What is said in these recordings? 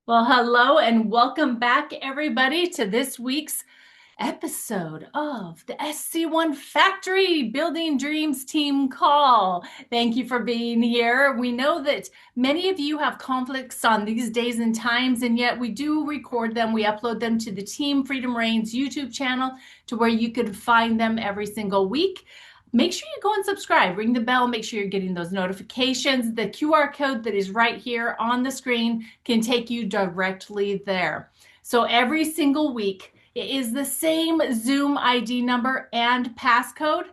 Well, hello and welcome back, everybody, to this week's episode of the SC1 Factory Building Dreams Team Call. Thank you for being here. We know that many of you have conflicts on these days and times, and yet we do record them. We upload them to the Team Freedom Reigns YouTube channel to where you can find them every single week. Make sure you go and subscribe, ring the bell, make sure you're getting those notifications. The QR code that is right here on the screen can take you directly there. So every single week, it is the same Zoom ID number and passcode.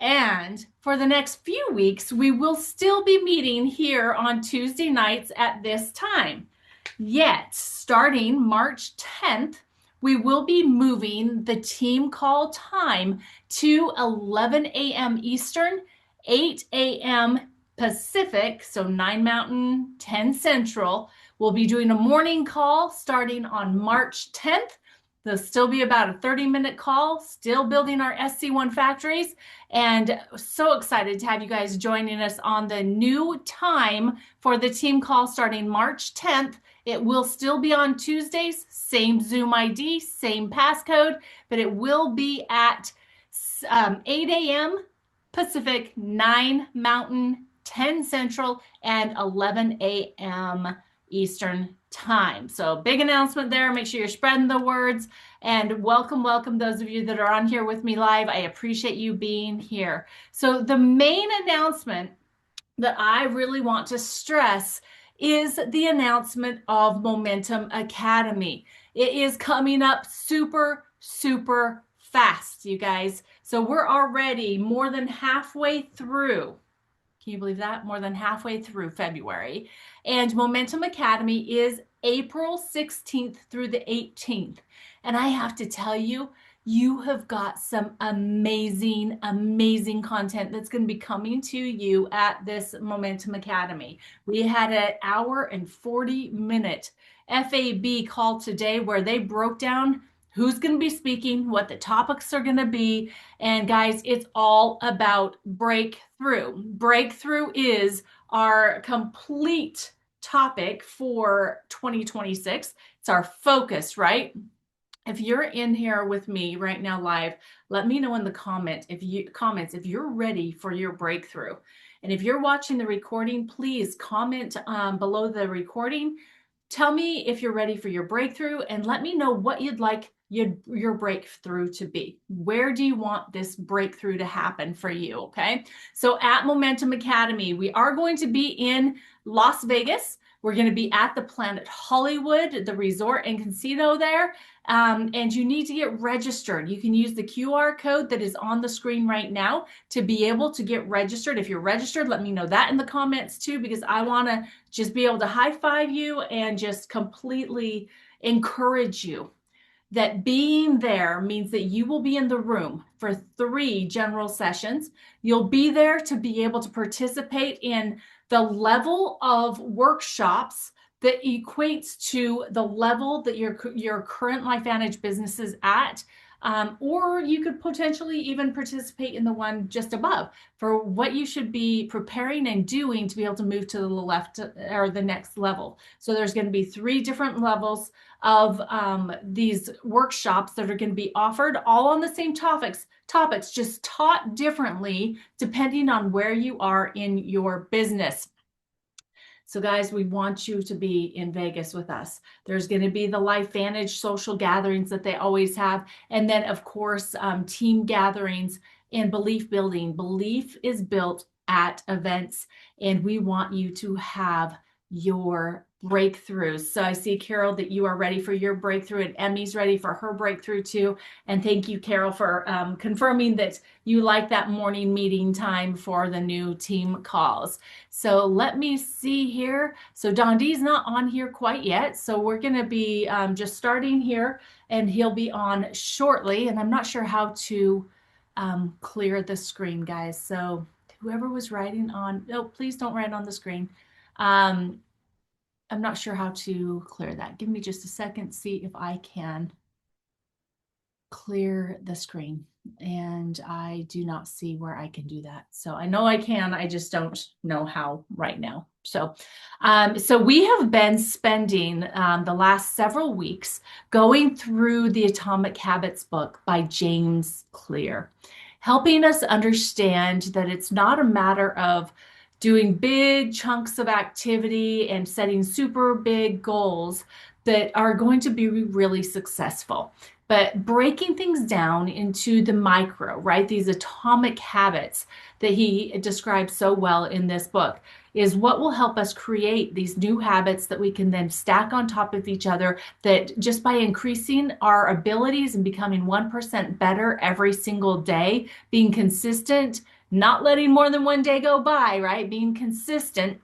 And for the next few weeks, we will still be meeting here on Tuesday nights at this time. Yet, starting March 10th, we will be moving the team call time to 11 a.m. Eastern, 8 a.m. Pacific, so 9 Mountain, 10 Central. We'll be doing a morning call starting on March 10th. There'll still be about a 30-minute call, still building our SC1 factories, and so excited to have you guys joining us on the new time for the team call starting March 10th. It will still be on Tuesdays, same Zoom ID, same passcode, but it will be at 8 a.m. Pacific, 9 Mountain, 10 Central, and 11 a.m. Eastern time. So big announcement there. Make sure you're spreading the words, and welcome those of you that are on here with me live. I appreciate you being here. So the main announcement that I really want to stress is the announcement of Momentum Academy. It is coming up super fast, you guys. So we're already more than halfway through. Can you believe that? More than halfway through February. And Momentum Academy is April 16th through the 18th. And I have to tell you, you have got some amazing content that's going to be coming to you at this Momentum Academy. We had an hour and 40-minute FAB call today where they broke down who's going to be speaking, what the topics are going to be. And guys, it's all about breakthrough. Breakthrough is our complete topic for 2026. It's our focus, right? If you're in here with me right now live, let me know in the comments if you're ready for your breakthrough. And if you're watching the recording, please comment below the recording. Tell me if you're ready for your breakthrough, and let me know what you'd like your breakthrough to be. Where do you want this breakthrough to happen for you? Okay. So at Momentum Academy, we are going to be in Las Vegas. We're going to be at the Planet Hollywood, the resort and casino there. And you need to get registered. You can use the QR code that is on the screen right now to be able to get registered. If you're registered, let me know that in the comments too, because I want to just be able to high five you and just completely encourage you that being there means that you will be in the room for 3 general sessions. You'll be there to be able to participate in the level of workshops that equates to the level that your current LifeVantage business is at. Or you could potentially even participate in the one just above for what you should be preparing and doing to be able to move to the left or the next level. So there's going to be 3 different levels of these workshops that are going to be offered, all on the same topics, just taught differently depending on where you are in your business. So guys, we want you to be in Vegas with us. There's going to be the LifeVantage social gatherings that they always have. And then, of course, team gatherings and belief building. Belief is built at events, and we want you to have your breakthroughs. So I see, Carol, that you are ready for your breakthrough, and Emmy's ready for her breakthrough too. And thank you, Carol, for confirming that you like that morning meeting time for the new team calls. So let me see here. So Dondee's not on here quite yet. So we're going to be just starting here, and he'll be on shortly. And I'm not sure how to clear the screen, guys. So whoever was writing on, no, please don't write on the screen. I'm not sure how to clear that. Give me just a second, see if I can clear the screen, and I do not see where I can do that. So I know I can, I just don't know how right now. So we have been spending the last several weeks going through the Atomic Habits book by James Clear, helping us understand that it's not a matter of doing big chunks of activity and setting super big goals that are going to be really successful, but breaking things down into the micro, right? These atomic habits that he describes so well in this book is what will help us create these new habits that we can then stack on top of each other, that just by increasing our abilities and becoming 1% better every single day, being consistent, not letting more than one day go by, right? Being consistent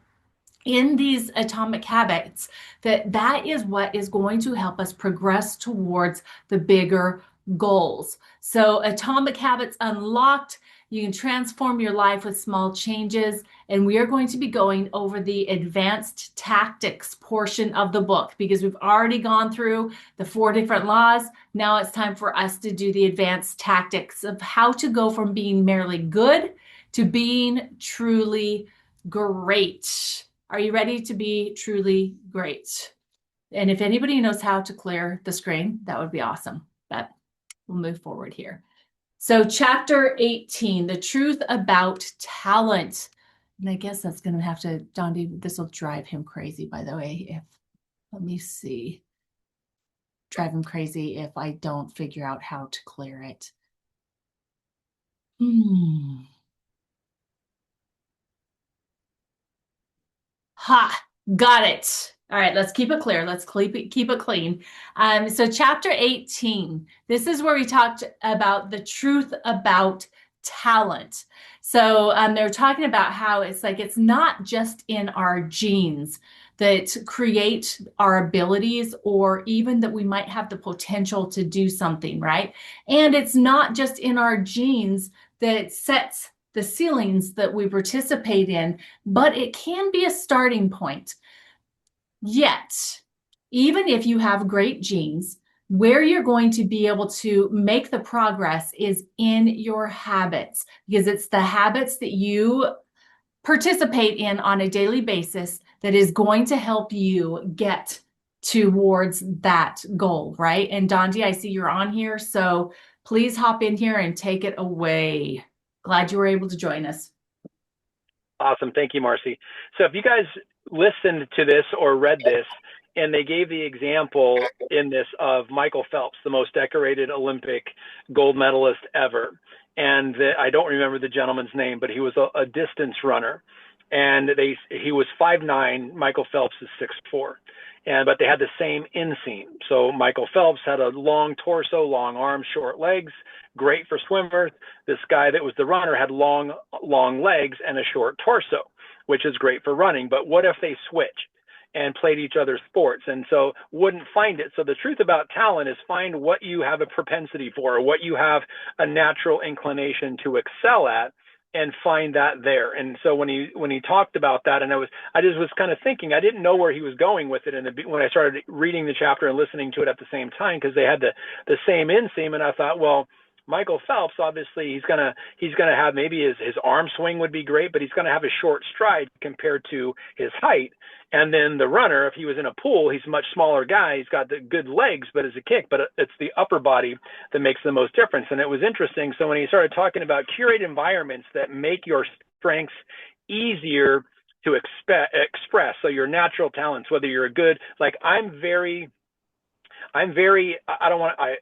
in these atomic habits, that is what is going to help us progress towards the bigger goals. So Atomic Habits Unlocked, you can transform your life with small changes. And we are going to be going over the advanced tactics portion of the book, because we've already gone through the 4 different laws. Now it's time for us to do the advanced tactics of how to go from being merely good to being truly great. Are you ready to be truly great? And if anybody knows how to clear the screen, that would be awesome. But we'll move forward here. So chapter 18, the truth about talent. And I guess that's going to have to, Dondee, this will drive him crazy, by the way. Let me see. Drive him crazy if I don't figure out how to clear it. Ha, got it. All right, let's keep it clear. Let's keep it clean. So chapter 18, this is where we talked about the truth about talent. So they're talking about how it's like, it's not just in our genes that create our abilities, or even that we might have the potential to do something, right? And it's not just in our genes that sets the ceilings that we participate in, but it can be a starting point. Yet, even if you have great genes, where you're going to be able to make the progress is in your habits, because it's the habits that you participate in on a daily basis that is going to help you get towards that goal, right? And Dondee, I see you're on here, so please hop in here and take it away. Glad you were able to join us. Awesome. Thank you, Marci. So if you guys listened to this or read this, and they gave the example in this of Michael Phelps, the most decorated Olympic gold medalist ever. And I don't remember the gentleman's name, but he was a distance runner. And he was 5'9", Michael Phelps is 6'4". But they had the same inseam. So Michael Phelps had a long torso, long arms, short legs, great for swimmers. This guy that was the runner had long legs and a short torso, which is great for running. But what if they switched and played each other's sports, and so wouldn't find it? So the truth about talent is find what you have a propensity for, or what you have a natural inclination to excel at, and find that there. And so when he talked about that, and I just was kind of thinking, I didn't know where he was going with it. And when I started reading the chapter and listening to it at the same time, because they had the same inseam, and I thought, well, Michael Phelps, obviously he's gonna have, maybe his arm swing would be great, but he's gonna have a short stride compared to his height. And then the runner, if he was in a pool, he's a much smaller guy. He's got the good legs, but as a kick, but it's the upper body that makes the most difference. And it was interesting. So when he started talking about curate environments that make your strengths easier to express, so your natural talents, whether you're a good, like I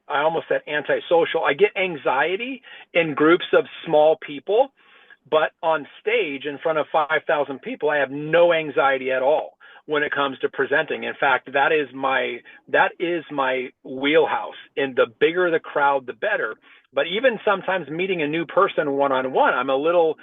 almost said antisocial. I get anxiety in groups of small people, but on stage in front of 5,000 people, I have no anxiety at all when it comes to presenting. In fact, that is my wheelhouse. And the bigger the crowd, the better, But even sometimes meeting a new person one-on-one, I'm a little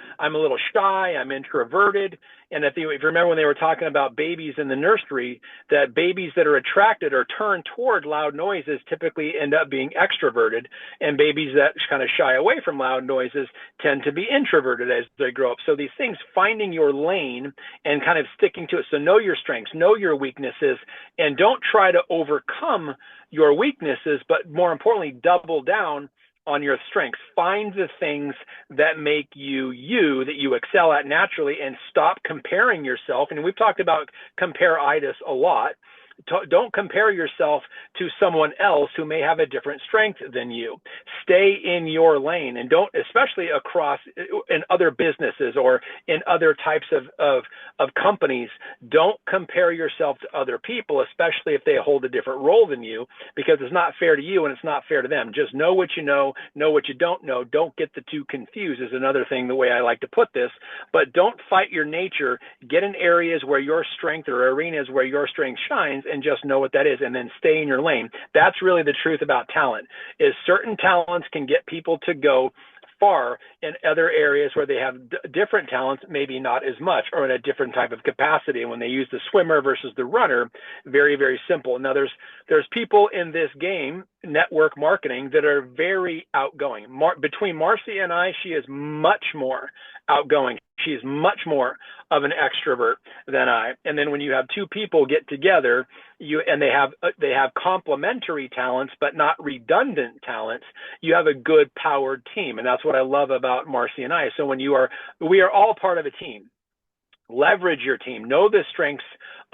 shy, I'm introverted. And if you remember when they were talking about babies in the nursery, that babies that are attracted or turned toward loud noises typically end up being extroverted, and babies that kind of shy away from loud noises tend to be introverted as they grow up. So these things, finding your lane and kind of sticking to it. So know your strengths, know your weaknesses, and don't try to overcome your weaknesses, but more importantly, double down on your strengths. Find the things that make you you, that you excel at naturally, and stop comparing yourself. And we've talked about compare-itis a lot. Don't compare yourself to someone else who may have a different strength than you. Stay in your lane, and don't, especially across in other businesses or in other types of companies, don't compare yourself to other people, especially if they hold a different role than you, because it's not fair to you and it's not fair to them. Just know what you know what you don't know. Don't get the two confused is another thing, the way I like to put this. But don't fight your nature. Get in areas where your strength, or arenas where your strength shines, and just know what that is, and then stay in your lane. That's really the truth about talent, is certain talents can get people to go far in other areas where they have different talents, maybe not as much, or in a different type of capacity. And when they use the swimmer versus the runner, very, very simple. Now there's people in this game, network marketing, that are very outgoing. Between Marci and I, she is much more outgoing. She's much more of an extrovert than I. And then when you have two people get together, they have complementary talents but not redundant talents, you have a good powered team. And that's what I love about Marci and I. So we are all part of a team. Leverage your team, know the strengths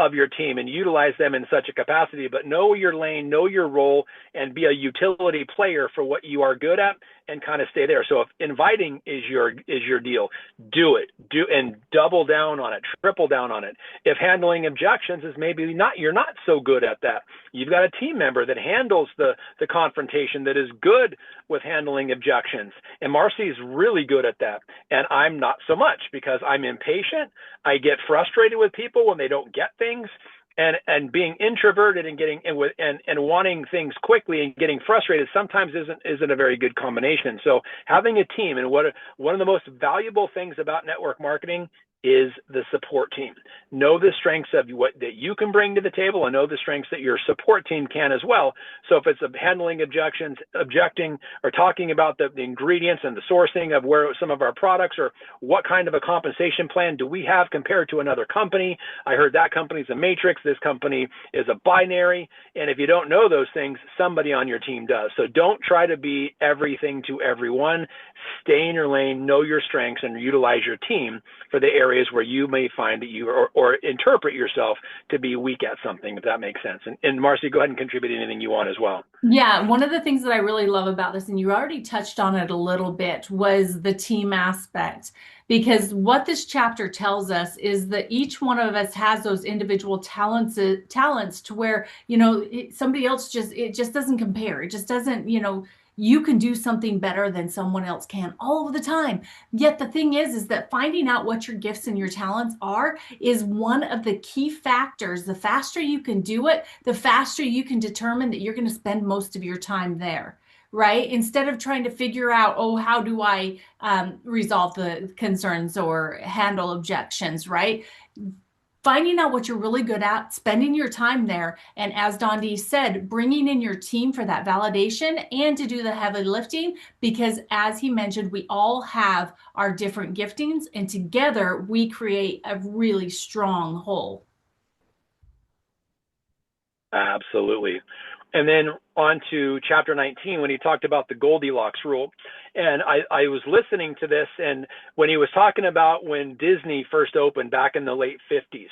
of your team and utilize them in such a capacity, but know your lane, know your role, and be a utility player for what you are good at, and kind of stay there. So if inviting is your deal, do it, and double down on it, triple down on it. If handling objections is maybe you're not so good at that, you've got a team member that handles the confrontation, that is good with handling objections. And Marci is really good at that. And I'm not so much, because I'm impatient. I get frustrated with people when they don't get things, and being introverted and getting and wanting things quickly and getting frustrated sometimes isn't a very good combination. So having a team, and one of the most valuable things about network marketing is the support team. Know the strengths of what that you can bring to the table, and know the strengths that your support team can as well. So if it's handling objections, objecting, or talking about the ingredients and the sourcing of where some of our products, or what kind of a compensation plan do we have compared to another company. I heard that company's a matrix, this company is a binary. And if you don't know those things, somebody on your team does. So don't try to be everything to everyone. Stay in your lane, know your strengths, and utilize your team for the areas where you may find that you or interpret yourself to be weak at something, if that makes sense. And Marci, go ahead and contribute anything you want as well. Yeah, one of the things that I really love about this, and you already touched on it a little bit, was the team aspect. Because what this chapter tells us is that each one of us has those individual talents to where, somebody else it just doesn't compare. It just doesn't, you can do something better than someone else can all of the time. Yet the thing is that finding out what your gifts and your talents are is one of the key factors. The faster you can do it, the faster you can determine that you're going to spend most of your time there, right? Instead of trying to figure out, how do I resolve the concerns or handle objections, right? Finding out what you're really good at, spending your time there, and as Dondee said, bringing in your team for that validation and to do the heavy lifting, because as he mentioned, we all have our different giftings, and together we create a really strong whole. Absolutely. And then on to chapter 19, when he talked about the Goldilocks rule. And I was listening to this, and when he was talking about when Disney first opened back in the late 50s,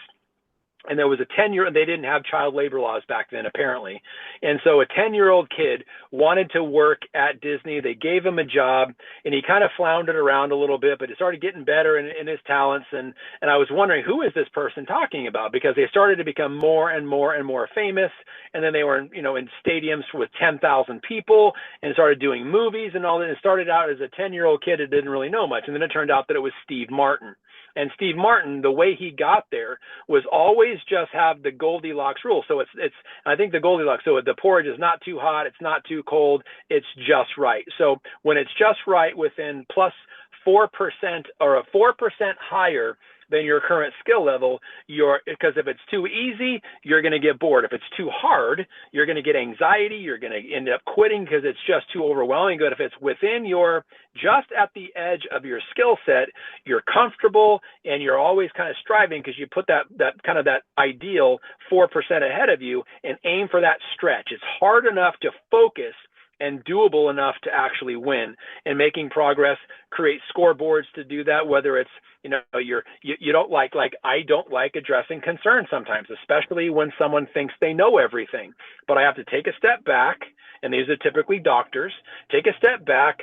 and there was a 10-year-old, they didn't have child labor laws back then, apparently. And so a 10-year-old kid wanted to work at Disney. They gave him a job, and he kind of floundered around a little bit, but he started getting better in his talents. And I was wondering, who is this person talking about? Because they started to become more and more and more famous. And then they were, in stadiums with 10,000 people, and started doing movies and all that. It started out as a 10-year-old kid that didn't really know much. And then it turned out that it was Steve Martin. And Steve Martin, the way he got there was always just have the Goldilocks rule. So it's I think the Goldilocks, so the porridge is not too hot, it's not too cold, it's just right. So when it's just right within plus 4% or a 4% higher than your current skill level, because if it's too easy, you're going to get bored. If it's too hard, you're going to get anxiety. You're going to end up quitting because it's just too overwhelming. But if it's within just at the edge of your skill set, you're comfortable and you're always kind of striving because you put that kind of that ideal 4% ahead of you and aim for that stretch. It's hard enough to focus and doable enough to actually win. And making progress, create scoreboards to do that, whether it's, you don't like I don't like addressing concerns sometimes, especially when someone thinks they know everything. But I have to take a step back, and these are typically doctors, take a step back,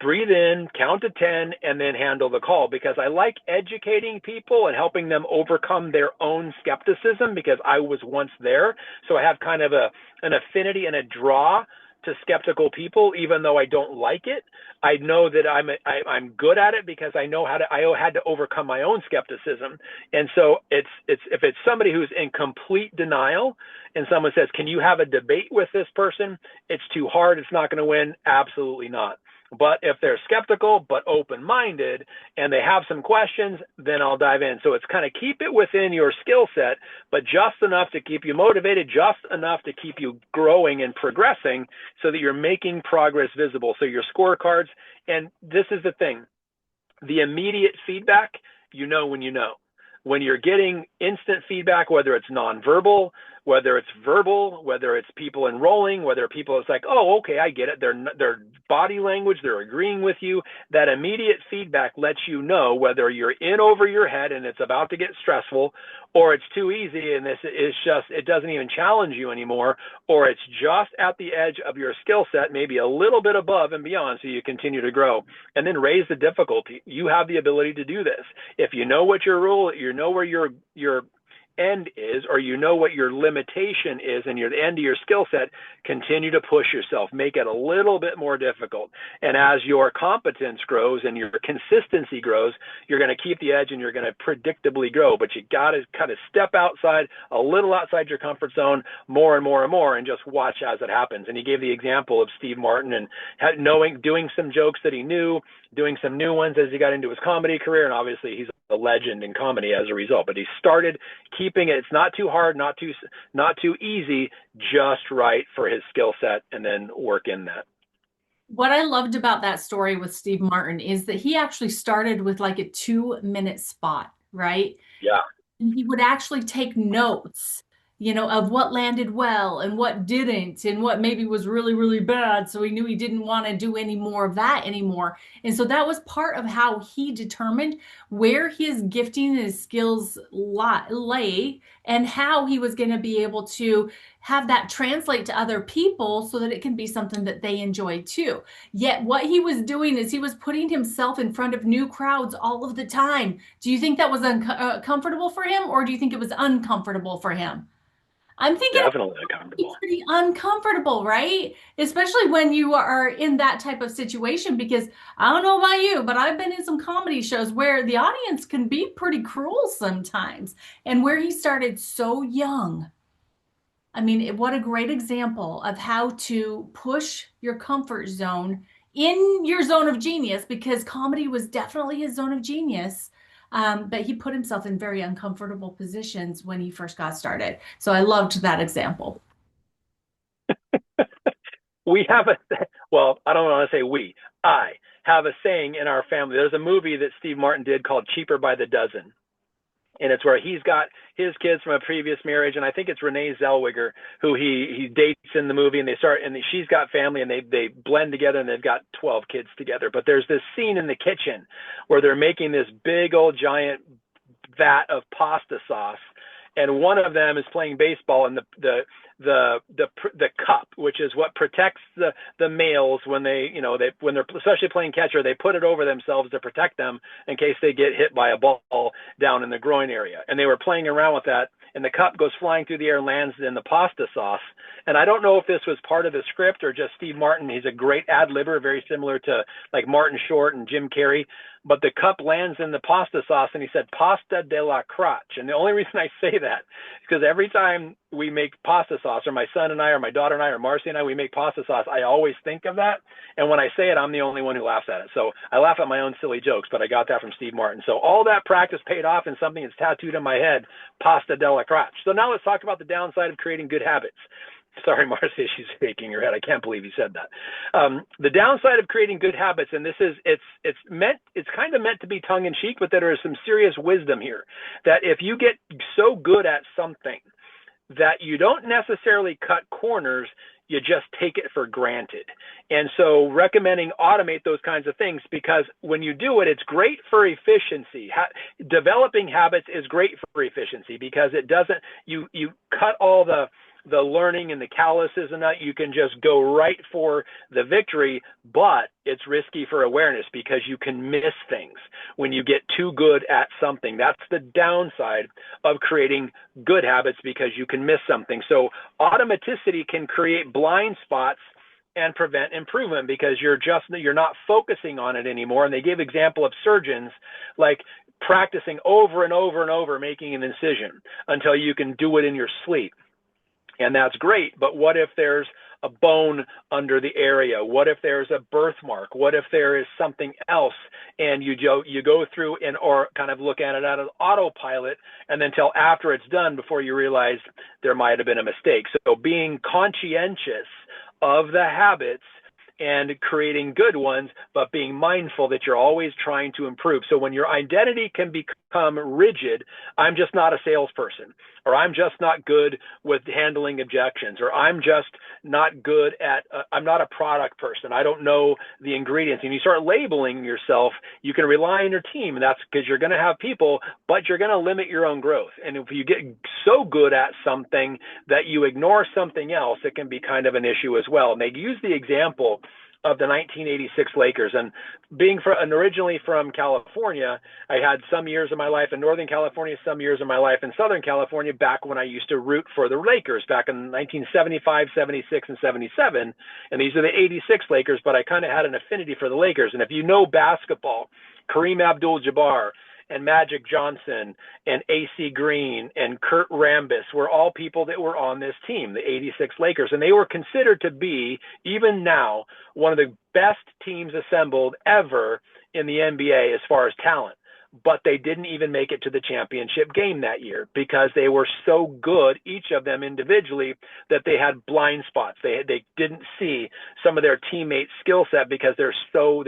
breathe in, count to 10, and then handle the call, because I like educating people and helping them overcome their own skepticism, because I was once there. So I have kind of an affinity and a draw to skeptical people, even though I don't like it. I know that I'm good at it because I had to overcome my own skepticism. And so if it's somebody who's in complete denial and someone says, can you have a debate with this person? It's too hard. It's not going to win. Absolutely not. But if they're skeptical but open-minded and they have some questions, then I'll dive in. So it's kind of keep it within your skill set, but just enough to keep you motivated, just enough to keep you growing and progressing so that you're making progress visible. So your scorecards, and this is the thing, the immediate feedback, when you know. When you're getting instant feedback, whether it's nonverbal, whether it's verbal, whether it's people enrolling, whether people, it's like, oh, okay, I get it. Their body language, they're agreeing with you. That immediate feedback lets you know whether you're in over your head and it's about to get stressful, or it's too easy and this is just, it doesn't even challenge you anymore, or it's just at the edge of your skill set, maybe a little bit above and beyond, so you continue to grow. And then raise the difficulty. You have the ability to do this. If you know what your rule, you know where your end is, or you know what your limitation is and your end of your skill set, continue to push yourself, make it a little bit more difficult. And as your competence grows and your consistency grows, you're going to keep the edge and you're going to predictably grow. But you got to kind of step outside, a little outside your comfort zone, more and more and more, and just watch as it happens. And he gave the example of Steve Martin and doing some jokes that he knew, doing some new ones as he got into his comedy career, and obviously he's a legend in comedy as a result. But he started keeping it, it's not too hard, not too easy, just right for his skill set, and then work in that. What I loved about that story with Steve Martin is that he actually started with like a 2-minute spot, right? Yeah. He would actually take notes, of what landed well and what didn't, and what maybe was really, really bad. So he knew he didn't want to do any more of that anymore. And so that was part of how he determined where his gifting and his skills lay, and how he was going to be able to have that translate to other people so that it can be something that they enjoy too. Yet what he was doing is he was putting himself in front of new crowds all of the time. Do you think that was comfortable for him, or do you think it was uncomfortable for him? I'm thinking Definitely it's uncomfortable. pretty uncomfortable, right? Especially when you are in that type of situation, because I don't know about you, but I've been in some comedy shows where the audience can be pretty cruel sometimes. And where he started so young. I mean, what a great example of how to push your comfort zone in your zone of genius, because comedy was definitely his zone of genius. But he put himself in very uncomfortable positions when he first got started. So I loved that example. We have I don't want to say I have a saying in our family. There's a movie that Steve Martin did called Cheaper by the Dozen. And it's where he's got his kids from a previous marriage, and I think it's Renee Zellweger who he dates in the movie, and she's got family, and they blend together, and they've got 12 kids together. But there's this scene in the kitchen where they're making this big old giant vat of pasta sauce, and one of them is playing baseball, and the cup, which is what protects the males when when they're especially playing catcher, they put it over themselves to protect them in case they get hit by a ball down in the groin area. And they were playing around with that, and the cup goes flying through the air and lands in the pasta sauce. And I don't know if this was part of the script or just Steve Martin. He's a great ad-libber, very similar to like Martin Short and Jim Carrey. But the cup lands in the pasta sauce, and he said pasta de la crotch. And the only reason I say that is because every time we make pasta sauce, or my son and I, or my daughter and I, or Marcy and I, we make pasta sauce, I always think of that. And when I say it, I'm the only one who laughs at it. So I laugh at my own silly jokes, but I got that from Steve Martin. So all that practice paid off in something that's tattooed on my head, pasta de la crotch. So now let's talk about the downside of creating good habits. Sorry, Marcy, she's shaking her head. I can't believe you said that. The downside of creating good habits, and this is, it's kind of meant to be tongue in cheek, but there is some serious wisdom here, that if you get so good at something that you don't necessarily cut corners, you just take it for granted. And so recommending automate those kinds of things, because when you do it, it's great for efficiency. Developing habits is great for efficiency because it doesn't, you cut all the learning and the calluses and that, you can just go right for the victory, but it's risky for awareness because you can miss things when you get too good at something. That's the downside of creating good habits, because you can miss something. So automaticity can create blind spots and prevent improvement because you're not focusing on it anymore. And they give example of surgeons like practicing over and over and over making an incision until you can do it in your sleep. And that's great, but what if there's a bone under the area? What if there's a birthmark? What if there is something else? And you go through and or kind of look at it out of autopilot, and then till after it's done before you realize there might have been a mistake. So being conscientious of the habits and creating good ones, but being mindful that you're always trying to improve. So when your identity can become rigid, I'm just not a salesperson, or I'm just not good with handling objections, or I'm just not good at, I'm not a product person, I don't know the ingredients. And you start labeling yourself, you can rely on your team, and that's because you're going to have people, but you're going to limit your own growth. And if you get so good at something that you ignore something else, it can be kind of an issue as well. And they use the example of the 1986 Lakers. And being originally from California, I had some years of my life in Northern California, some years of my life in Southern California, back when I used to root for the Lakers back in 1975, 76, and 77. And these are the 86 Lakers, but I kind of had an affinity for the Lakers. And if you know basketball, Kareem Abdul-Jabbar and Magic Johnson and AC Green and Kurt Rambis were all people that were on this team, the 86 Lakers. And they were considered to be, even now, one of the best teams assembled ever in the NBA as far as talent. But they didn't even make it to the championship game that year because they were so good, each of them individually, that they had blind spots. They didn't see some of their teammates' skill set because they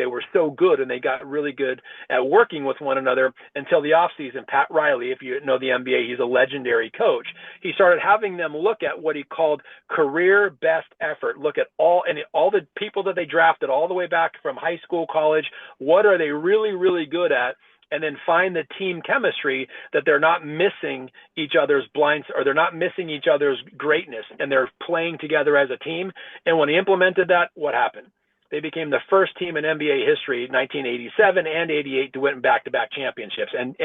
were so good, and they got really good at working with one another until the offseason. Pat Riley, if you know the NBA, he's a legendary coach. He started having them look at what he called career best effort. Look at all the people that they drafted all the way back from high school, college. What are they really, really good at? And then find the team chemistry that they're not missing each other's blinds, or they're not missing each other's greatness, and they're playing together as a team. And when he implemented that, what happened? They became the first team in NBA history, 1987 and 88, to win back-to-back championships. And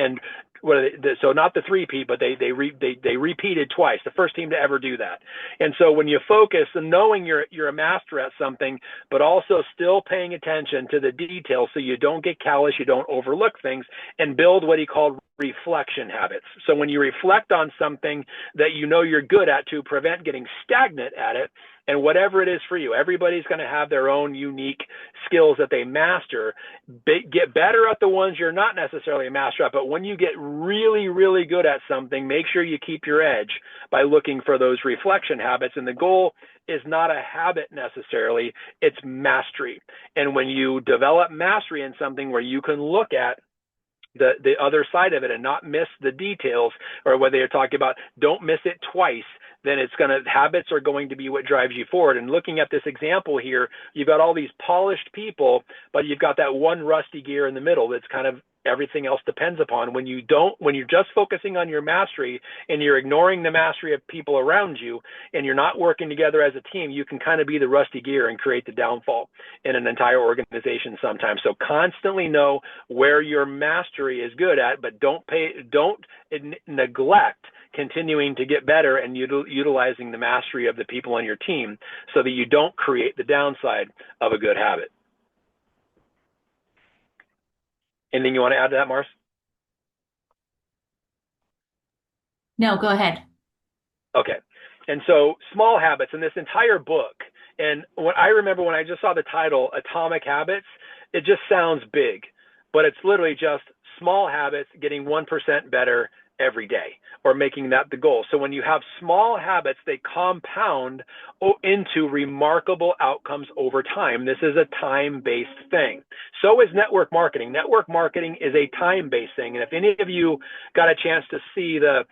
so not the three-peat, but they repeated twice. The first team to ever do that. And so when you focus and knowing you're a master at something, but also still paying attention to the details, so you don't get callous, you don't overlook things, and build what he called reflection habits. So when you reflect on something that you know you're good at, to prevent getting stagnant at it, and whatever it is for you, everybody's going to have their own unique skills that they master. Get better at the ones you're not necessarily a master at, but when you get really, really good at something, make sure you keep your edge by looking for those reflection habits. And the goal is not a habit necessarily, it's mastery. And when you develop mastery in something where you can look at the other side of it and not miss the details, or whether you're talking about don't miss it twice, then habits are going to be what drives you forward. And looking at this example here, you've got all these polished people, but you've got that one rusty gear in the middle that's kind of everything else depends upon. When you're just focusing on your mastery and you're ignoring the mastery of people around you, and you're not working together as a team, you can kind of be the rusty gear and create the downfall in an entire organization sometimes. So constantly know where your mastery is good at, but don't neglect continuing to get better and utilizing the mastery of the people on your team so that you don't create the downside of a good habit. Anything you want to add to that, Mars? No, go ahead. Okay. And so small habits in this entire book, and what I remember when I just saw the title, Atomic Habits, it just sounds big, but it's literally just small habits getting 1% better every day, or making that the goal. So when you have small habits, they compound into remarkable outcomes over time. This is a time-based thing. So is network marketing. Network marketing is a time-based thing. And if any of you got a chance to see the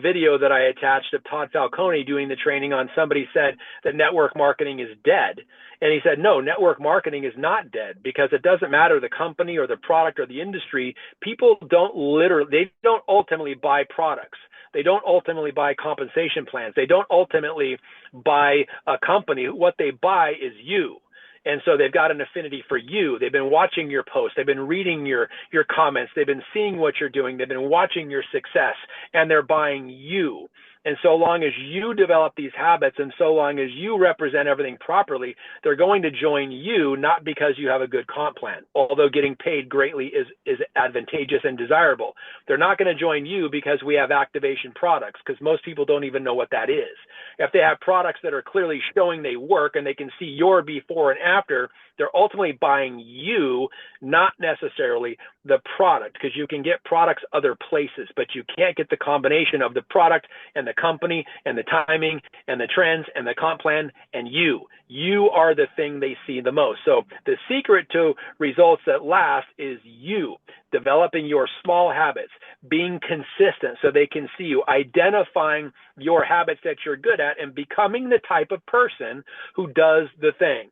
video that I attached of Todd Falcone doing the training on, somebody said that network marketing is dead. And he said, no, network marketing is not dead, because it doesn't matter the company or the product or the industry. People they don't ultimately buy products. They don't ultimately buy compensation plans. They don't ultimately buy a company. What they buy is you. And so they've got an affinity for you. They've been watching your posts. They've been reading your comments. They've been seeing what you're doing. They've been watching your success, and they're buying you. And so long as you develop these habits, and so long as you represent everything properly, they're going to join you, not because you have a good comp plan, although getting paid greatly is advantageous and desirable. They're not going to join you because we have activation products, because most people don't even know what that is. If they have products that are clearly showing they work and they can see your before and after, they're ultimately buying you, not necessarily the product, because you can get products other places, but you can't get the combination of the product and the company and the timing and the trends and the comp plan and you. You are the thing they see the most. So the secret to results that last is you developing your small habits, being consistent so they can see you, identifying your habits that you're good at, and becoming the type of person who does the thing,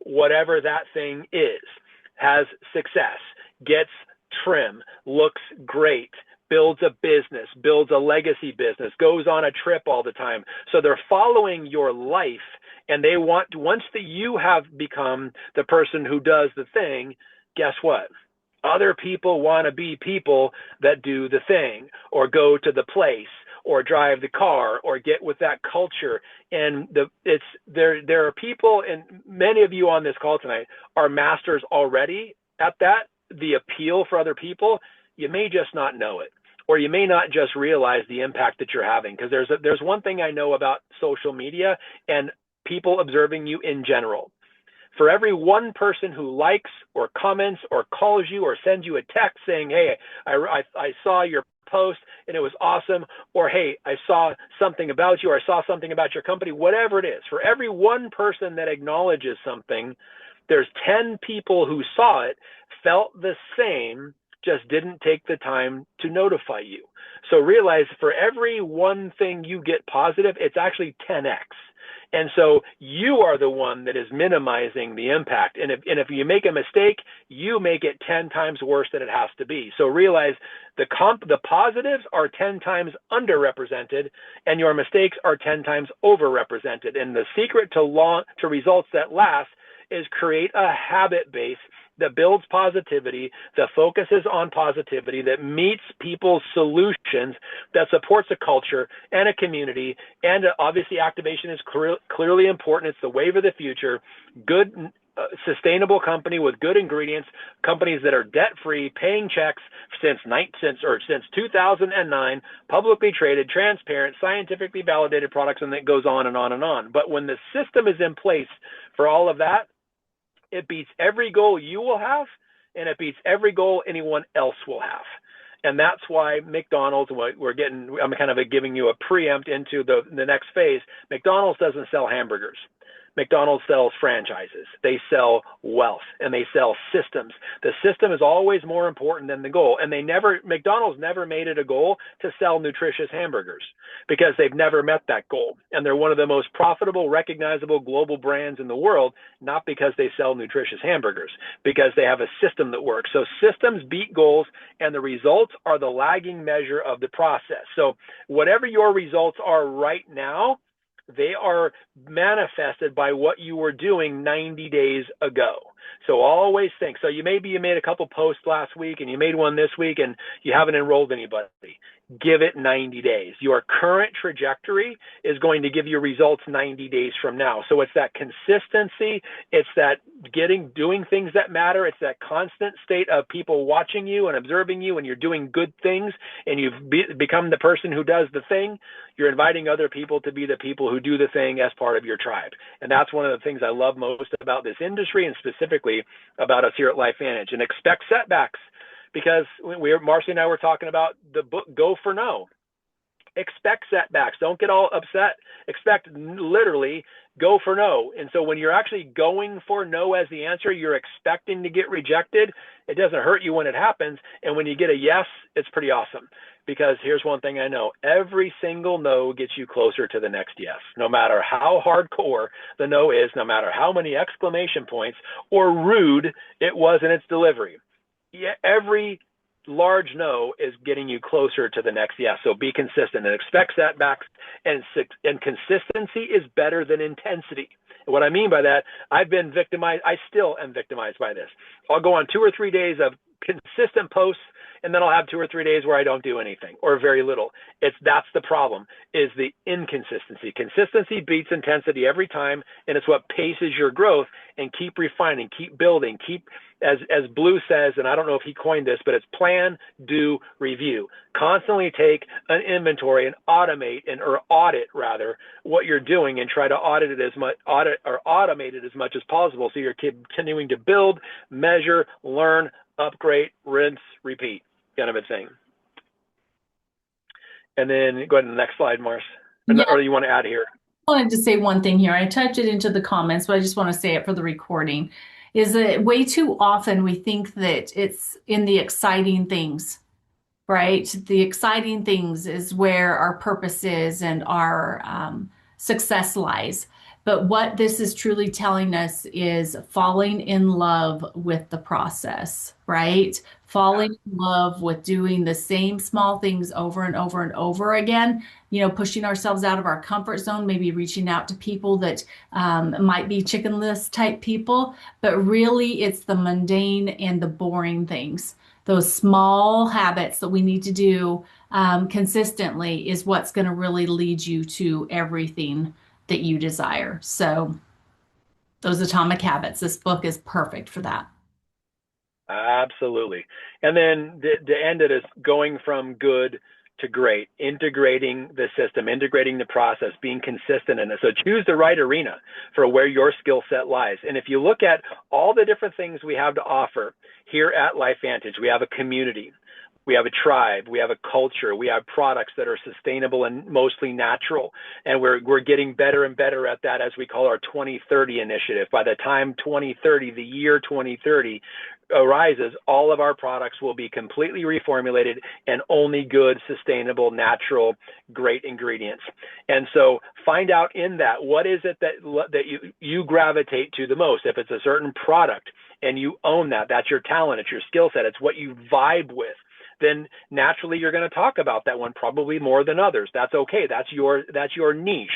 whatever that thing is, has success, gets trim, looks great, builds a business, builds a legacy business, goes on a trip all the time. So they're following your life, and they want, once that you have become the person who does the thing, guess what? Other people want to be people that do the thing, or go to the place, or drive the car, or get with that culture. And there are people, and many of you on this call tonight are masters already at that, the appeal for other people. You may just not know it, or you may not just realize the impact that you're having. Because there's one thing I know about social media and people observing you in general. For every one person who likes or comments or calls you or sends you a text saying, hey, I saw your post and it was awesome, or hey, I saw something about you, or I saw something about your company, whatever it is, for every one person that acknowledges something, there's 10 people who saw it, felt the same, just didn't take the time to notify you. So realize for every one thing you get positive, it's actually 10x. And so you are the one that is minimizing the impact. And if you make a mistake, you make it 10 times worse than it has to be. So realize the positives are 10 times underrepresented, and your mistakes are 10 times overrepresented. And the secret to results that last is create a habit base that builds positivity, that focuses on positivity, that meets people's solutions, that supports a culture and a community. And obviously activation is clearly important. It's the wave of the future. Good, sustainable company with good ingredients, companies that are debt-free, paying checks since 2009, publicly traded, transparent, scientifically validated products, and it goes on and on and on. But when the system is in place for all of that, it beats every goal you will have, and it beats every goal anyone else will have. And that's why McDonald's, I'm kind of giving you a preempt into the next phase. McDonald's doesn't sell hamburgers. McDonald's sells franchises. They sell wealth, and they sell systems. The system is always more important than the goal. And McDonald's never made it a goal to sell nutritious hamburgers, because they've never met that goal. And they're one of the most profitable, recognizable global brands in the world, not because they sell nutritious hamburgers, because they have a system that works. So systems beat goals, and the results are the lagging measure of the process. So whatever your results are right now, they are manifested by what you were doing 90 days ago. So always think. So you made a couple posts last week and you made one this week and you haven't enrolled anybody. Give it 90 days. Your current trajectory is going to give you results 90 days from now. So it's that consistency. It's that doing things that matter. It's that constant state of people watching you and observing you, and you're doing good things and you've become the person who does the thing. You're inviting other people to be the people who do the thing as part of your tribe. And that's one of the things I love most about this industry, and specifically about us here at LifeVantage. And expect setbacks. Because Marci and I were talking about the book, Go for No. Expect setbacks. Don't get all upset. Expect literally go for no. And so when you're actually going for no as the answer, you're expecting to get rejected. It doesn't hurt you when it happens. And when you get a yes, it's pretty awesome. Because here's one thing I know. Every single no gets you closer to the next yes. No matter how hardcore the no is, no matter how many exclamation points or rude it was in its delivery. Yeah, every large no is getting you closer to the next yes. So be consistent and expect setbacks, and consistency is better than intensity. And what I mean by that, I've been victimized. I still am victimized by this. I'll go on 2 or 3 days of consistent posts, and then I'll have 2 or 3 days where I don't do anything or very little. That's the problem, is the inconsistency. Consistency beats intensity every time, and it's what paces your growth. And keep refining, keep building, keep, as Blue says, and I don't know if he coined this, but it's plan, do, review. Constantly take an inventory and audit rather what you're doing, and try to automate it as much as possible. So you're continuing to build, measure, learn, upgrade, rinse, repeat, kind of a thing. And then go ahead to the next slide, Mars. Yeah. Or you want to add here? I wanted to say one thing here. I typed it into the comments, but I just want to say it for the recording, is that way too often we think that it's in the exciting things, right? The exciting things is where our purpose is and our success lies. But what this is truly telling us is falling in love with the process, right? Falling in love with doing the same small things over and over and over again, pushing ourselves out of our comfort zone, maybe reaching out to people that might be chicken list type people, but really it's the mundane and the boring things. Those small habits that we need to do consistently is what's going to really lead you to everything that you desire. So those atomic habits, this book is perfect for that. Absolutely. And then the end of this, going from good to great, integrating the system, integrating the process, being consistent in it. So choose the right arena for where your skill set lies. And if you look at all the different things we have to offer here at LifeVantage, we have a community, we have a tribe, we have a culture, we have products that are sustainable and mostly natural. And we're getting better and better at that, as we call our 2030 initiative. By the time 2030, the year 2030 arises, all of our products will be completely reformulated and only good, sustainable, natural, great ingredients. And so find out in that, what is it that you gravitate to the most? If it's a certain product and you own that, that's your talent, it's your skill set, it's what you vibe with, then naturally you're going to talk about that one probably more than others. That's okay. That's your niche.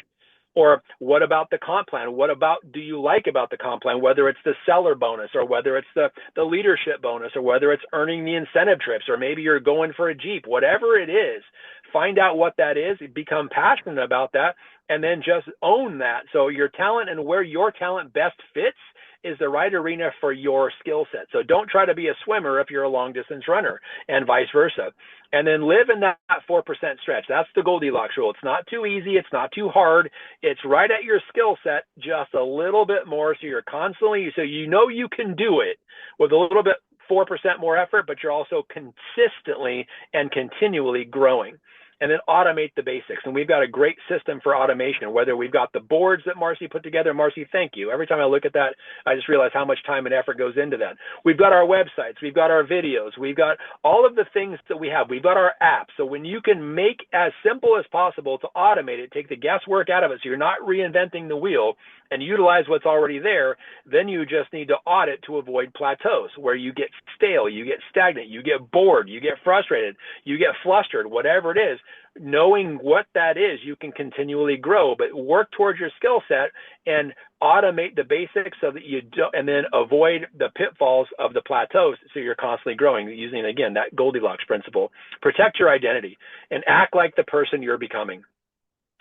Or what about the comp plan? What do you like about the comp plan? Whether it's the seller bonus, or whether it's the leadership bonus, or whether it's earning the incentive trips, or maybe you're going for a Jeep, whatever it is, find out what that is, become passionate about that, and then just own that. So your talent and where your talent best fits is the right arena for your skill set. So don't try to be a swimmer if you're a long distance runner, and vice versa. And then live in that 4% stretch. That's the Goldilocks rule. It's not too easy. It's not too hard. It's right at your skill set, just a little bit more. So you're constantly, so you can do it with a little bit 4% more effort, but you're also consistently and continually growing. And then automate the basics. And we've got a great system for automation, whether we've got the boards that Marci put together. Marci, thank you. Every time I look at that, I just realize how much time and effort goes into that. We've got our websites. We've got our videos. We've got all of the things that we have. We've got our apps. So when you can make as simple as possible to automate it, take the guesswork out of it, so you're not reinventing the wheel, and utilize what's already there, then you just need to audit to avoid plateaus where you get stale, you get stagnant, you get bored, you get frustrated, you get flustered, whatever it is. Knowing what that is, you can continually grow, but work towards your skill set and automate the basics so that you don't, and then avoid the pitfalls of the plateaus so you're constantly growing using, again, that Goldilocks principle. Protect your identity and act like the person you're becoming.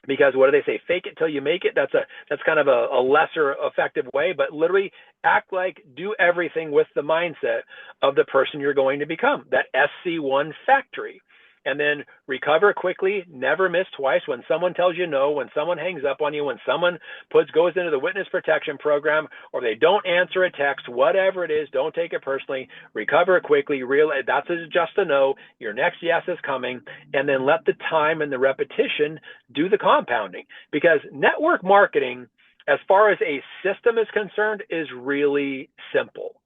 Because what do they say? Fake it till you make it. That's kind of a lesser effective way, but literally act like, do everything with the mindset of the person you're going to become. That SC1 factory. And then recover quickly, never miss twice. When someone tells you no, when someone hangs up on you, when someone goes into the witness protection program, or they don't answer a text, whatever it is, don't take it personally. Recover quickly, realize that's just a no. Your next yes is coming, and then let the time and the repetition do the compounding. Because network marketing, as far as a system is concerned, is really simple.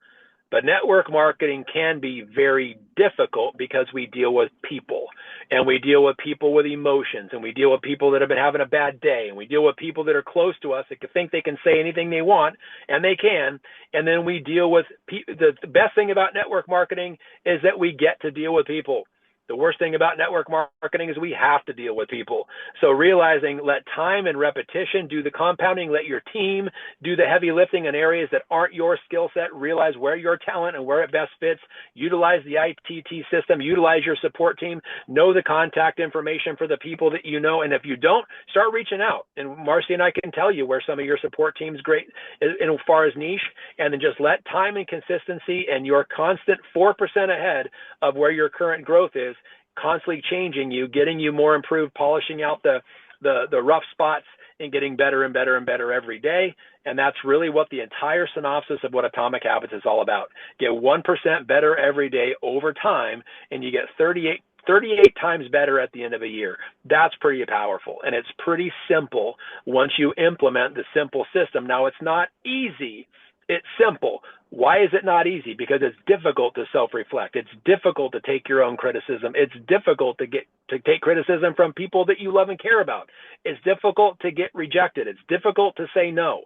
But network marketing can be very difficult because we deal with people, and we deal with people with emotions, and we deal with people that have been having a bad day, and we deal with people that are close to us that think they can say anything they want, and they can. And then we deal with the best thing about network marketing is that we get to deal with people. The worst thing about network marketing is we have to deal with people. So realizing, let time and repetition do the compounding, let your team do the heavy lifting in areas that aren't your skill set, realize where your talent and where it best fits, utilize the ITT system, utilize your support team, know the contact information for the people that you know. And if you don't, start reaching out. And Marci and I can tell you where some of your support team's great in as far as niche, and then just let time and consistency and your constant 4% ahead of where your current growth is, constantly changing you, getting you more improved, polishing out the rough spots, and getting better and better and better every day. And that's really what the entire synopsis of what Atomic Habits is all about. Get 1% better every day over time, and you get 38 times better at the end of a year. That's pretty powerful, and it's pretty simple once you implement the simple system. Now, it's not easy. It's simple. Why is it not easy? Because it's difficult to self-reflect. It's difficult to take your own criticism. It's difficult to take criticism from people that you love and care about. It's difficult to get rejected. It's difficult to say no,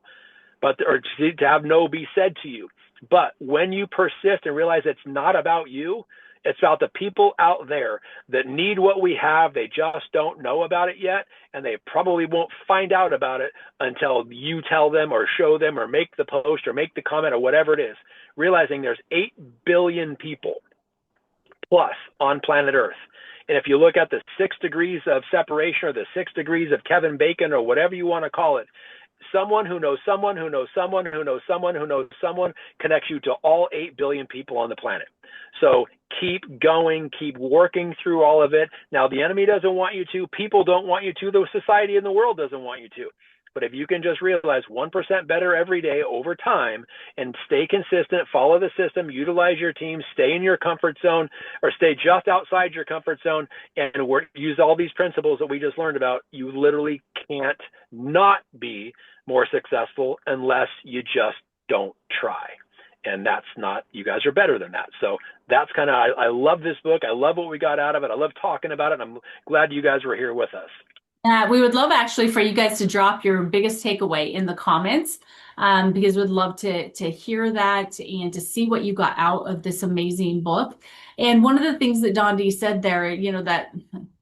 or to have no be said to you. But when you persist and realize it's not about you, it's about the people out there that need what we have. They just don't know about it yet, and they probably won't find out about it until you tell them or show them or make the post or make the comment or whatever it is. Realizing there's 8 billion people plus on planet Earth. And if you look at the 6 degrees of separation or the 6 degrees of Kevin Bacon or whatever you want to call it, someone who knows someone who knows someone who knows someone who knows someone connects you to all 8 billion people on the planet. So keep going, keep working through all of it. Now, the enemy doesn't want you to, people don't want you to, the society in the world doesn't want you to. But if you can just realize 1% better every day over time and stay consistent, follow the system, utilize your team, stay in your comfort zone or stay just outside your comfort zone and use all these principles that we just learned about, you literally can't not be more successful unless you just don't try. And that's not, you guys are better than that. So that's kind of, I love this book. I love what we got out of it. I love talking about it. And I'm glad you guys were here with us. We would love actually for you guys to drop your biggest takeaway in the comments, because we'd love to hear that and to see what you got out of this amazing book. And one of the things that Dondee said there, that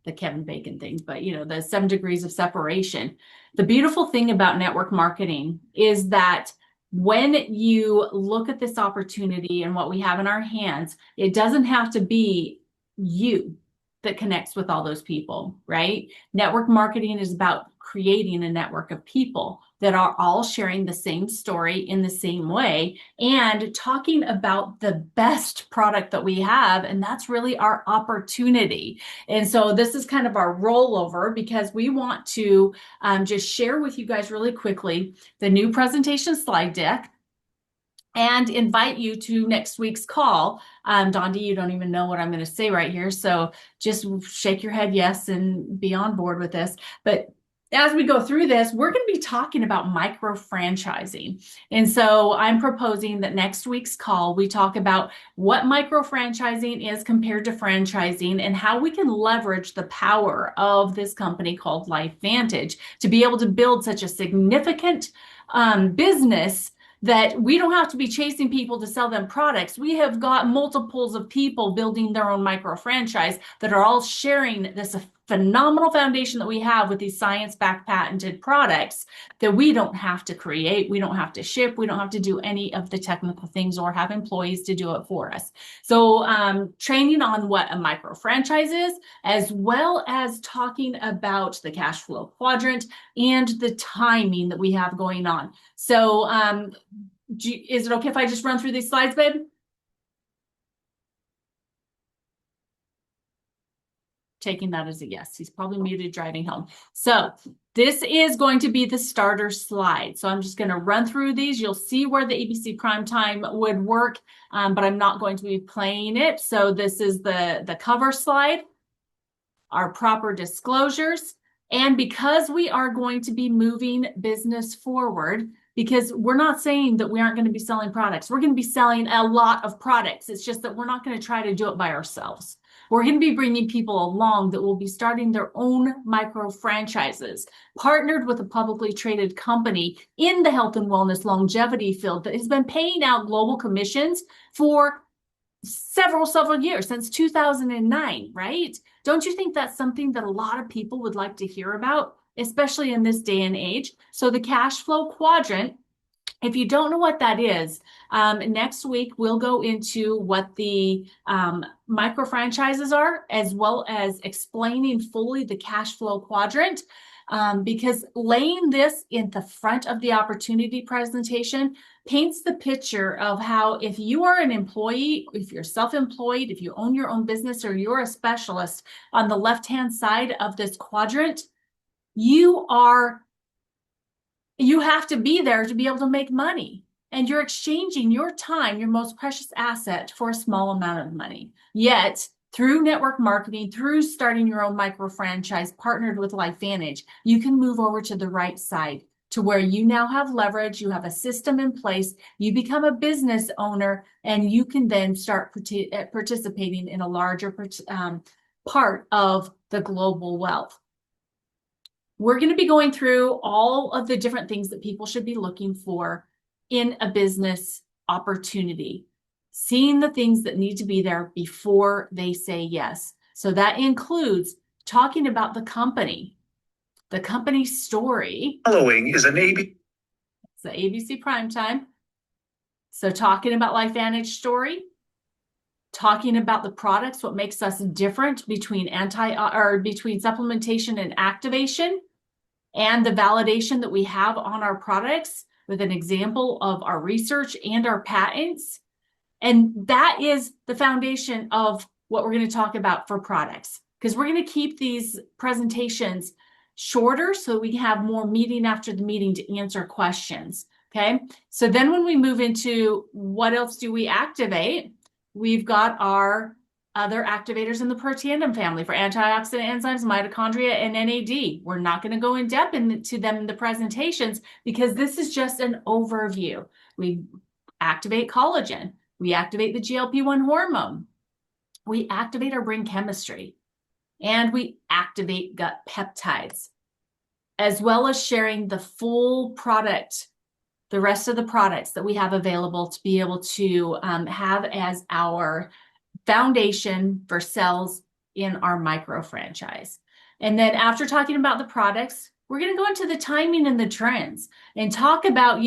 the Kevin Bacon thing, but the 7 degrees of separation. The beautiful thing about network marketing is that when you look at this opportunity and what we have in our hands, it doesn't have to be you that connects with all those people, right? Network marketing is about creating a network of people that are all sharing the same story in the same way and talking about the best product that we have. And that's really our opportunity. And so this is kind of our rollover because we want to just share with you guys really quickly the new presentation slide deck and invite you to next week's call. Dondee, you don't even know what I'm going to say right here. So just shake your head yes and be on board with this. But as we go through this, we're going to be talking about micro franchising. And so I'm proposing that next week's call, we talk about what micro franchising is compared to franchising and how we can leverage the power of this company called LifeVantage to be able to build such a significant business that we don't have to be chasing people to sell them products. We have got multiples of people building their own micro franchise that are all sharing this phenomenal foundation that we have with these science-backed patented products that we don't have to create, we don't have to ship, we don't have to do any of the technical things or have employees to do it for us. So training on what a micro franchise is, as well as talking about the cash flow quadrant and the timing that we have going on. So is it okay if I just run through these slides, babe? Taking that as a yes. He's probably muted driving home. So this is going to be the starter slide. So I'm just going to run through these. You'll see where the ABC Primetime would work, but I'm not going to be playing it. So this is the cover slide, our proper disclosures. And because we are going to be moving business forward, because we're not saying that we aren't going to be selling products. We're going to be selling a lot of products. It's just that we're not going to try to do it by ourselves. We're going to be bringing people along that will be starting their own micro franchises, partnered with a publicly traded company in the health and wellness longevity field that has been paying out global commissions for several years, since 2009, right? Don't you think that's something that a lot of people would like to hear about, especially in this day and age? So the cash flow quadrant, if you don't know what that is, next week we'll go into what the micro franchises are, as well as explaining fully the cash flow quadrant. Because laying this in the front of the opportunity presentation paints the picture of how, if you are an employee, if you're self-employed, if you own your own business, or you're a specialist, on the left-hand side of this quadrant, you have to be there to be able to make money. And you're exchanging your time, your most precious asset, for a small amount of money. Yet, through network marketing, through starting your own micro franchise partnered with LifeVantage, you can move over to the right side to where you now have leverage, you have a system in place, you become a business owner, and you can then start participating in a larger part of the global wealth. We're going to be going through all of the different things that people should be looking for in a business opportunity, seeing the things that need to be there before they say yes. So that includes talking about the company story. Following is an It's the ABC Primetime. So talking about LifeVantage story, talking about the products, what makes us different between between supplementation and activation, and the validation that we have on our products with an example of our research and our patents. And that is the foundation of what we're going to talk about for products, because we're going to keep these presentations shorter so we can have more meeting after the meeting to answer questions. Okay. So then when we move into what else do we activate, we've got our other activators in the proteandum family for antioxidant enzymes, mitochondria, and NAD. We're not going to go in depth into them in the presentations because this is just an overview. We activate collagen. We activate the GLP-1 hormone. We activate our brain chemistry. And we activate gut peptides, as well as sharing the full product, the rest of the products that we have available to be able to have as our foundation for cells in our micro franchise. And then after talking about the products, we're going to go into the timing and the trends and talk about,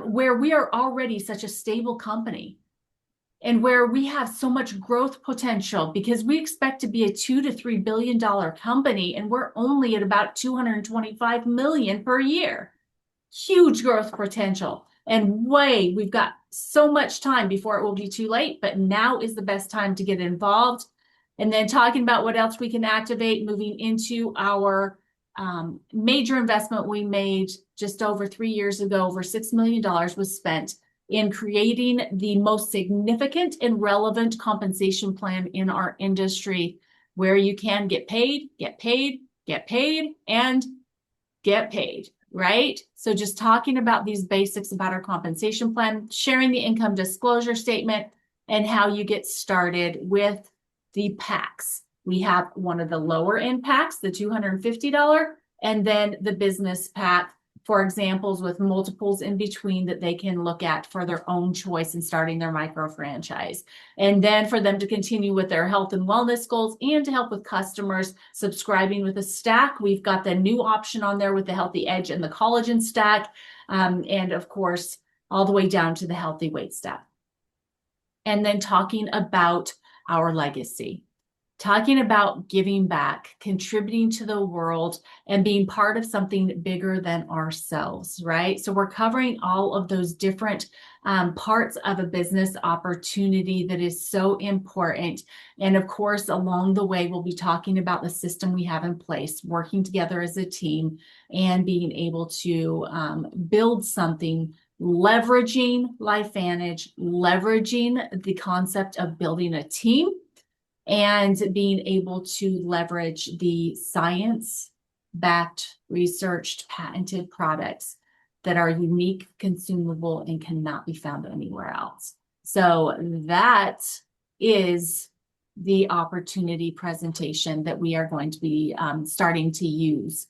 where we are already such a stable company and where we have so much growth potential, because we expect to be a $2 to $3 billion company, and we're only at about 225 million per year. Huge growth potential. And we've got so much time before it will be too late, but now is the best time to get involved. And then talking about what else we can activate, moving into our major investment we made just over 3 years ago. Over $6 million was spent in creating the most significant and relevant compensation plan in our industry, where you can get paid, and get paid. Right? So just talking about these basics about our compensation plan, sharing the income disclosure statement, and how you get started with the packs. We have one of the lower end packs, the $250, and then the business pack for examples with multiples in between that they can look at for their own choice in starting their micro franchise. And then for them to continue with their health and wellness goals and to help with customers subscribing with a stack. We've got the new option on there with the Healthy Edge and the collagen stack. And of course, all the way down to the healthy weight stack. And then talking about our legacy, talking about giving back, contributing to the world, and being part of something bigger than ourselves, right? So we're covering all of those different parts of a business opportunity that is so important. And of course, along the way, we'll be talking about the system we have in place, working together as a team, and being able to build something, leveraging LifeVantage, leveraging the concept of building a team, and being able to leverage the science-backed, researched, patented products that are unique, consumable, and cannot be found anywhere else. So that is the opportunity presentation that we are going to be starting to use.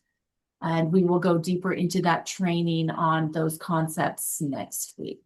And we will go deeper into that training on those concepts next week.